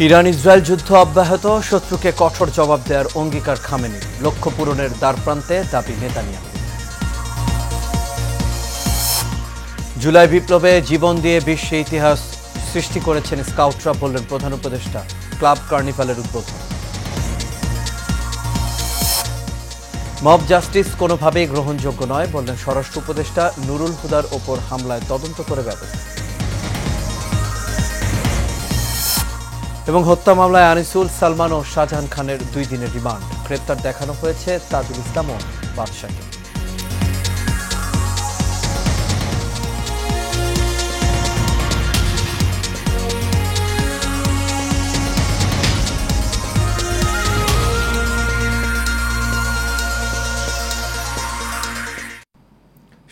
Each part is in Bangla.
ইরান ইসরায়েল যুদ্ধ অব্যাহত, শত্রুকে কঠোর জবাব দেওয়ার অঙ্গীকার খামেনি, লক্ষ্য পূরণের দ্বারপ্রান্তে দাবি নেতানিয়াহু। জুলাই বিপ্লবে জীবন দিয়ে বিশ্বে ইতিহাস সৃষ্টি করেছেন স্কাউটরা, বললেন প্রধান উপদেষ্টা। ক্লাব কার্নিভালের উদ্বোধন। মব জাস্টিস কোনোভাবেই গ্রহণযোগ্য নয়, বললেন স্বরাষ্ট্র উপদেষ্টা। নুরুল হুদার ওপর হামলায় তদন্ত করে ব্যবস্থা। এবং হত্যা মামলায় আনিসুল, সালমান ও শাহজাহান খানের 2 দিনের রিমান্ড। গ্রেপ্তার দেখানো হয়েছে তাজুল ইসলাম ও বাদশাকে।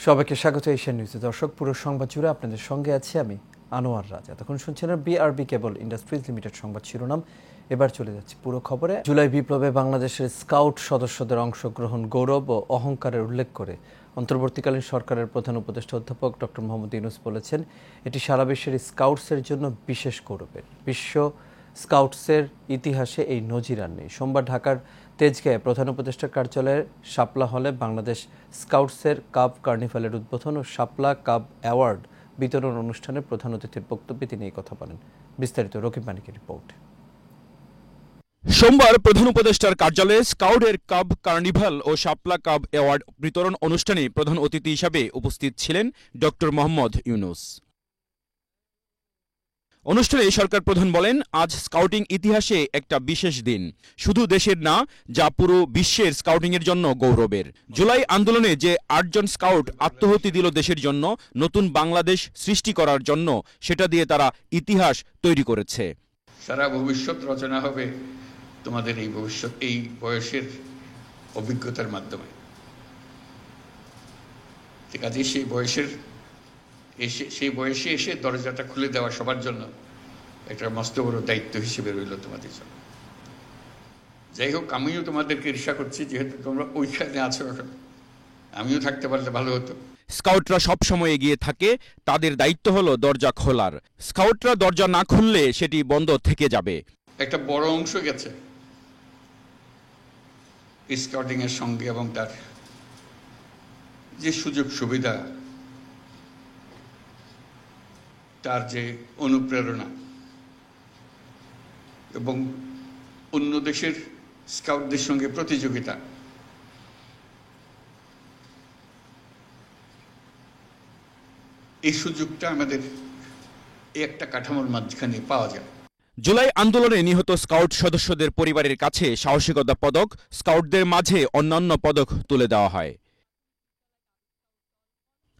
সবাইকে স্বাগত এশিয়ান নিউজে। দর্শক, পুরো সংবাদ জুড়ে আপনাদের সঙ্গে আছি আমি আনোয়ার রাজা। তখন শুনছিলেন বিআরবি কেবল ইন্ডাস্ট্রিজ লিমিটেড সংবাদ শিরোনাম। এবার চলে যাচ্ছি পুরো খবরে। জুলাই বিপ্লবে বাংলাদেশের স্কাউট সদস্যদের অংশগ্রহণ গৌরব ও অহংকারের উল্লেখ করে অন্তর্বর্তীকালীন সরকারের প্রধান উপদেষ্টা অধ্যাপক ডক্টর মোহাম্মদ ইউনূস বলেছেন, এটি সারা বিশ্বের স্কাউটসের জন্য বিশেষ গৌরবের। বিশ্ব স্কাউটসের ইতিহাসে এই নজির আর নেই। সোমবার ঢাকার তেজগাঁয়ে প্রধান উপদেষ্টার কার্যালয়ের শাপলা হলে বাংলাদেশ স্কাউটসের কাব কার্নিভালের উদ্বোধন ও শাপলা কাব অ্যাওয়ার্ড বিতরণ অনুষ্ঠানে প্রধান অতিথির বক্তব্যে তিনি এই কথা বলেন। বিস্তারিত রকিব মানিকের রিপোর্ট। সোমবার প্রধান উপদেষ্টার কার্যালয়ে স্কাউটের কাব কার্নিভাল ও শাপলা কাব অ্যাওয়ার্ড বিতরণ অনুষ্ঠানে প্রধান অতিথি হিসাবে উপস্থিত ছিলেন ডক্টর মোহাম্মদ ইউনূস। অনুষ্ঠানে সরকার প্রধান বলেন, আজ স্কাউটিং ইতিহাসে একটা বিশেষ দিন, শুধু দেশের না, যা পুরো বিশ্বের স্কাউটিংয়ের জন্য গৌরবের। জুলাই আন্দোলনে যে 8 জন স্কাউট আত্মহতি দিল দেশের জন্য, নতুন বাংলাদেশ সৃষ্টি করার জন্য, সেটা দিয়ে তারা ইতিহাস তৈরি করেছে। সারা ভবিষ্যৎ রচনা হবে তোমাদের এই ভবিষ্যৎ, এই বয়সের অভিজ্ঞতার মাধ্যমে। ঠিক আছে, সেই বয়সে এসে দরজাটা খুলে দেওয়া সবার জন্য একটা মস্ত বড় দায়িত্ব হিসেবে রইল তোমাদের জন্য। যাই হোক, আমিও তোমাদেরকে ঈর্ষা করছি, যেহেতু তোমরা ওইখানে আছো এখন, আমিও থাকতে পারলে ভালো হতো। স্কাউটরা সব সময় এগিয়ে থাকে, তাদের দায়িত্ব হলো দরজা খোলার। স্কাউটরা দরজা না খুললে সেটি বন্ধ থেকে যাবে। একটা বড় অংশ গেছে স্কাউটিং এর সঙ্গে, এবং তার যে সুযোগ সুবিধা, তার যে অনুপ্রেরণা, এবং অন্য দেশের স্কাউটদের সঙ্গে প্রতিযোগিতা, এই সুযোগটা আমাদের এই একটা কাঠামোর মাঝখানে পাওয়া যায়। জুলাই আন্দোলনে নিহত স্কাউট সদস্যদের পরিবারের কাছে সাহসিকতা পদক, স্কাউটদের মাঝে অন্যান্য পদক তুলে দেওয়া হয়।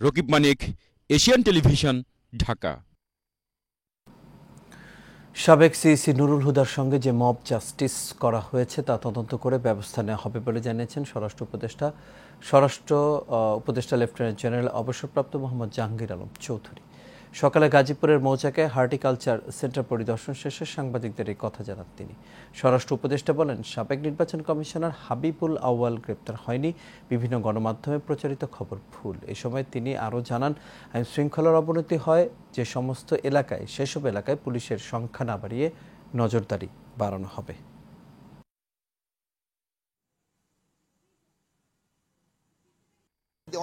রকিব মানিক, এশিয়ান টেলিভিশন, ঢাকা। সাবেক সিইসি নুরুল হুদার সঙ্গে যে মব জাস্টিস করা হয়েছে তা তদন্ত করে ব্যবস্থা নেওয়া হবে বলে জানিয়েছেন স্বরাষ্ট্র উপদেষ্টা লেফটেন্যান্ট জেনারেল অবসরপ্রাপ্ত মোহাম্মদ জাহাঙ্গীর আলম চৌধুরী। সকালে গাজীপুরের মৌচাকে হর্টিকালচার সেন্টার পরিদর্শন শেষে সাংবাদিকদের এই কথা জানান তিনি। স্বরাষ্ট্র উপদেষ্টা বলেন, সাবেক নির্বাচন কমিশনার হাবিবুল আউয়াল গ্রেপ্তার হয়নি, বিভিন্ন গণমাধ্যমে প্রচারিত খবর ভুল। এই সময় তিনি আরও জানান, আইন শৃঙ্খলার অবনতি হয় যে সমস্ত এলাকায়, সেসব এলাকায় পুলিশের সংখ্যা না বাড়িয়ে নজরদারি বাড়ানো হবে।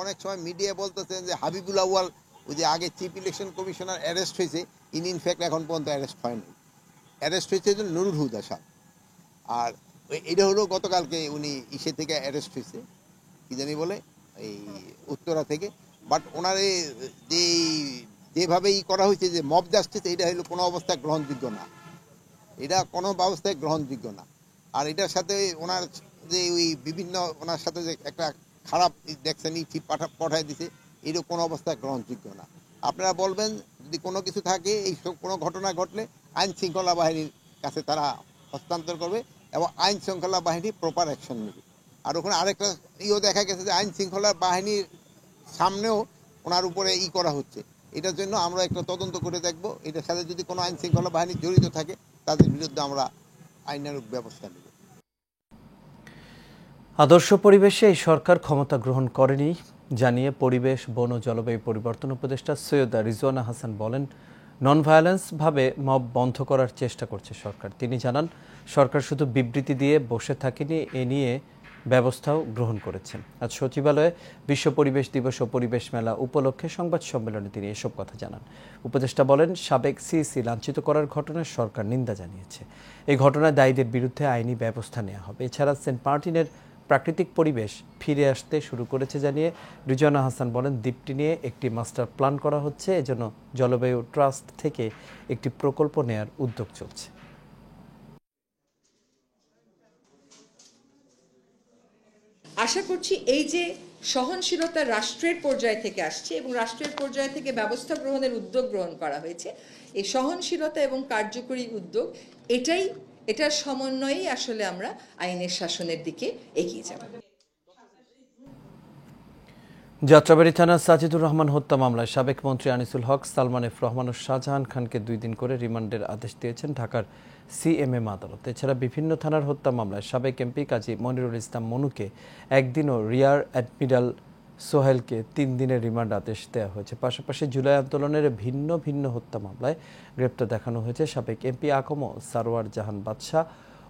অনেক সময় মিডিয়া বলতেছেন যে হাবিবুল আউয়াল, ওই যে আগে চিফ ইলেকশন কমিশনার অ্যারেস্ট হয়েছে, ইনফ্যাক্ট এখন পর্যন্ত অ্যারেস্ট হয়নি। অ্যারেস্ট হয়েছে নুরুল হুদা সাহেব, আর এটা হলো গতকালকে উনি ইসে থেকে অ্যারেস্ট হয়েছে, কি জানি বলে, এই উত্তরা থেকে। বাট ওনার যেভাবে করা হয়েছে যে মব জাস্টিস, এটা হলো কোনো অবস্থায় গ্রহণযোগ্য না, এটা কোনো ব্যবস্থায় গ্রহণযোগ্য না। আর এটার সাথে ওনার যে ওই বিভিন্ন ওনার সাথে যে একটা খারাপ দেখছেন, চিপ পাঠায় দিছে, এরও কোনো অবস্থায় গ্রহণযোগ্য না। আপনারা বলবেন, যদি কোনো কিছু থাকে, এই সব কোনো ঘটনা ঘটলে আইন শৃঙ্খলা বাহিনীর কাছে তারা হস্তান্তর করবে এবং আইন শৃঙ্খলা বাহিনী প্রপার অ্যাকশন নেবে। আর ওখানে আরেকটা দেখা গেছে যে আইন শৃঙ্খলা বাহিনীর সামনেও ওনার উপরে করা হচ্ছে। এটার জন্য আমরা একটা তদন্ত করে দেখব, এটার সাথে যদি কোনো আইন শৃঙ্খলা বাহিনী জড়িত থাকে তাদের বিরুদ্ধে আমরা আইনানুগ ব্যবস্থা নেব। আদর্শ পরিবেশে এই সরকার ক্ষমতা গ্রহণ করেনি জানিয়ে পরিবেশ, বন ও জলবায়ু পরিবর্তন উপদেষ্টা সৈয়দা রিজওয়ানা হাসান বলেন, নন ভায়োলেন্স ভাবে মব বন্ধ করার চেষ্টা করছে সরকার। তিনি জানান, সরকার শুধু বিবৃতি দিয়ে বসে থাকেনি, এ নিয়ে ব্যবস্থাও গ্রহণ করেছেন। আজ সচিবালয়ে বিশ্ব পরিবেশ দিবস ও পরিবেশ মেলা উপলক্ষে সংবাদ সম্মেলনে তিনি এসব কথা জানান। উপদেষ্টা বলেন, সাবেক সিইসি লাঞ্ছিত করার ঘটনায় সরকার নিন্দা জানিয়েছে। এই ঘটনায় দায়ীদের বিরুদ্ধে আইনি ব্যবস্থা নেওয়া হবে। এছাড়া সেন্ট মার্টিনের প্রাকৃতিক পরিবেশ ফিরে আসতে শুরু করেছে জানিয়ে রিজওয়ানা হাসান বলেন, দ্বীপটি নিয়ে একটি মাস্টার প্ল্যান করা হচ্ছে। এজন্য জলবায়ু ট্রাস্ট থেকে একটি প্রকল্প নেয়ার উদ্যোগ চলছে। আশা করছি এই যে সহনশীলতা রাষ্ট্রের পর্যায় থেকে আসছে এবং রাষ্ট্রের পর্যায় থেকে ব্যবস্থা গ্রহণের উদ্যোগ গ্রহণ করা হয়েছে, এই সহনশীলতা এবং কার্যকরী উদ্যোগ এটার সমন্বয়েই আসলে আমরা আইনের শাসনের দিকে এগিয়ে যাব। যাত্রাবাড়ী থানার সাজিদুর রহমান হত্যা মামলায় সাবেক মন্ত্রী আনিসুল হক, সালমান এফ রহমান ও শাহজাহান খানকে 2 দিন করে রিমান্ডের আদেশ দিয়েছেন ঢাকার সিএমএম আদালত। এছাড়া বিভিন্ন থানার হত্যা মামলায় সাবেক এমপি কাজী মনিরুল ইসলাম মনুকে 1 দিন ও রিয়ার অ্যাডমিরাল সোহেলকে 3 দিনের রিমান্ড আদেশ দেওয়া হয়েছে। পাশাপাশি জুলাই আন্দোলনের ভিন্ন ভিন্ন হত্যা মামলায় গ্রেপ্তার দেখানো হয়েছে সাবেক এমপি আকম সারোয়ার জাহান বাদশাহ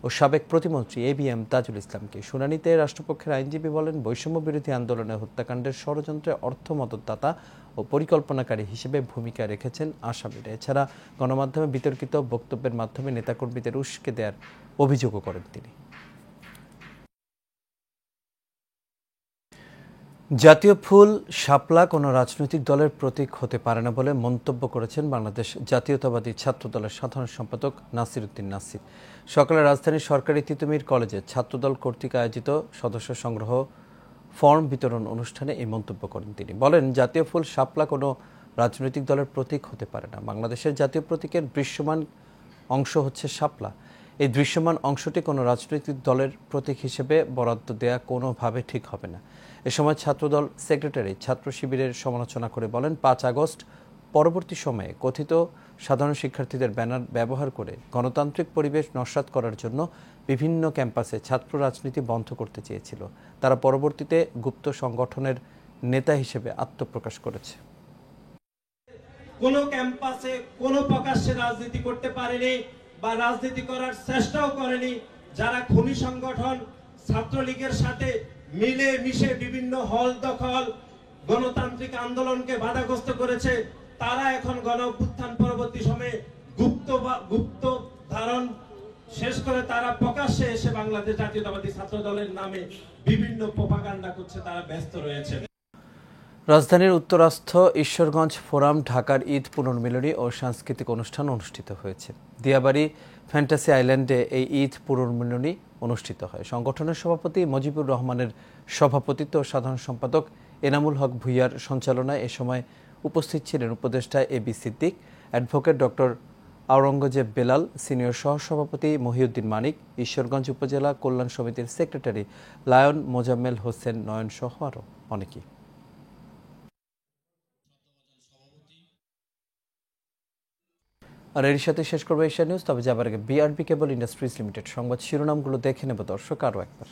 ও সাবেক প্রতিমন্ত্রী এবিএম তাজুল ইসলামকে। শুনানিতে রাষ্ট্রপক্ষের আইনজীবী বলেন, বৈষম্য বিরোধী আন্দোলনে হত্যাকাণ্ডের ষড়যন্ত্রে অর্থ মদতদাতা ও পরিকল্পনাকারী হিসেবে ভূমিকা রেখেছেন আসামিরা। এছাড়া গণমাধ্যমে বিতর্কিত বক্তব্যের মাধ্যমে নেতাকর্মীদের উস্কে দেওয়ার অভিযোগও করেন তিনি। জাতীয় ফুল শাপলা কোনো রাজনৈতিক দলের প্রতীক হতে পারে না বলে মন্তব্য করেছেন বাংলাদেশ জাতীয়তাবাদী ছাত্র দলের সাধারণ সম্পাদক নাসির উদ্দিন নাসির। সকালে রাজধানীর সরকারি তিতুমির কলেজে ছাত্রদল কর্তৃক আয়োজিত সদস্য সংগ্রহ ফর্ম বিতরণ অনুষ্ঠানে এই মন্তব্য করেন তিনি। বলেন, জাতীয় ফুল শাপলা কোনো রাজনৈতিক দলের প্রতীক হতে পারে না। বাংলাদেশের জাতীয় প্রতীকের দৃশ্যমান অংশ হচ্ছে শাপলা। এই দৃশ্যমান অংশটি কোনো রাজনৈতিক দলের প্রতীক হিসেবে বরাদ্দ দেয়া কোনোভাবে ঠিক হবে না। এ সময় ছাত্রদল সেক্রেটারি ছাত্র শিবিরের সমালোচনা করে বলেন, 5 আগস্ট পরবর্তী সময়ে কথিত সাধারণ শিক্ষার্থীদের ব্যানার ব্যবহার করে গণতান্ত্রিক পরিবেশ নস্যাৎ করার জন্য বিভিন্ন ক্যাম্পাসে ছাত্র রাজনীতি বন্ধ করতে চেয়েছিল। তারা পরবর্তীতে গুপ্ত সংগঠনের নেতা হিসেবে আত্মপ্রকাশ করেছে। কোনো ক্যাম্পাসে কোনো প্রকাশ্যে রাজনীতি করতে পারেনি বা রাজনীতি করার চেষ্টাও করেনি যারা খুনি সংগঠন ছাত্রলীগের সাথে মিলে মিশে বিভিন্ন হল দখল গণতান্ত্রিক আন্দোলনকে বাধাগ্রস্ত করেছে। তারা এখন গণ অভ্যুত্থান পরবর্তী সময়ে গুপ্ত ধারণ শেষ করে তারা প্রকাশ্যে এসে বাংলাদেশ জাতীয়তাবাদী ছাত্র দলের নামে বিভিন্ন প্রোপাগান্ডা করছে, তারা ব্যস্ত রয়েছে। রাজধানীর উত্তরাস্থ ঈশ্বরগঞ্জ ফোরাম ঢাকার ঈদ পুনর্মিলনী ও সাংস্কৃতিক অনুষ্ঠান অনুষ্ঠিত হয়েছে। দিয়াবাড়ি ফ্যান্টাসি আইল্যান্ডে এই ঈদ পুনর্মিলনী অনুষ্ঠিত হয়। সংগঠনের সভাপতি মজিবুর রহমানের সভাপতিত্ব ও সাধারণ সম্পাদক এনামুল হক ভুইয়ার সঞ্চালনায় এ সময় উপস্থিত ছিলেন উপদেষ্টা AB Siddique, advocate doctor Aurangzeb Belal, senior সহসভাপতি মহিউদ্দিন মানিক, ঈশ্বরগঞ্জ উপজেলা কল্যাণ সমিতির সেক্রেটারি লায়ন মোজাম্মেল হোসেন নয়ন সহ আরও অনেকেই। আর এর সাথে শেষ করবো এশিয়া নিউজ। তবে যাবার আগে বিআরবি কেবল ইন্ডাস্ট্রিজ লিমিটেড সংবাদ শিরোনামগুলো দেখে নেব দর্শক আরও একবার।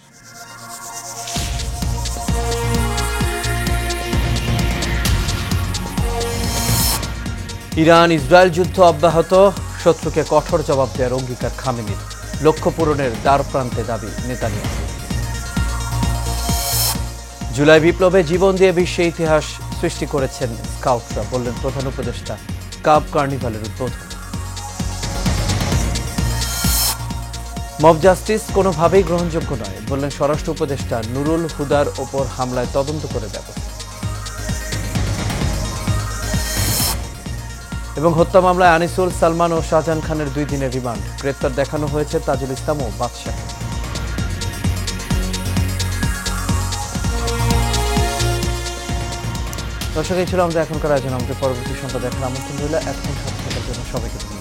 ইরান ইসরায়েল যুদ্ধ অব্যাহত, শত্রুকে কঠোর জবাব দেওয়ার অঙ্গীকার খামেনির, লক্ষ্য পূরণের দ্বার প্রান্তে দাবি নেতানিয়াহু। জুলাই বিপ্লবে জীবন দিয়ে বিশ্বে ইতিহাস সৃষ্টি করেছেন স্কাউটরা, বললেন প্রধান উপদেষ্টা কাব কার্নিভালের উদ্বোধন। মব জাস্টিস কোনোভাবেই গ্রহণযোগ্য নয়, বললেন স্বরাষ্ট্র উপদেষ্টা নুরুল হুদার ওপর হামলায় তদন্ত করে ব্যবস্থা। এবং হত্যা মামলায় আনিসুল, সালমান ও শাহজাহান খানের 2 দিনের রিমান্ড, গ্রেপ্তার দেখানো হয়েছে তাজুল ইসলাম ও বাদশাহ। দর্শক, এই ছিল আমাদের এখনকার আয়োজন। আমাদের পরবর্তী সংবাদ দেখার আমন্ত্রণ রইল। এখন সাথে থাকার জন্য সবাইকে ধন্যবাদ।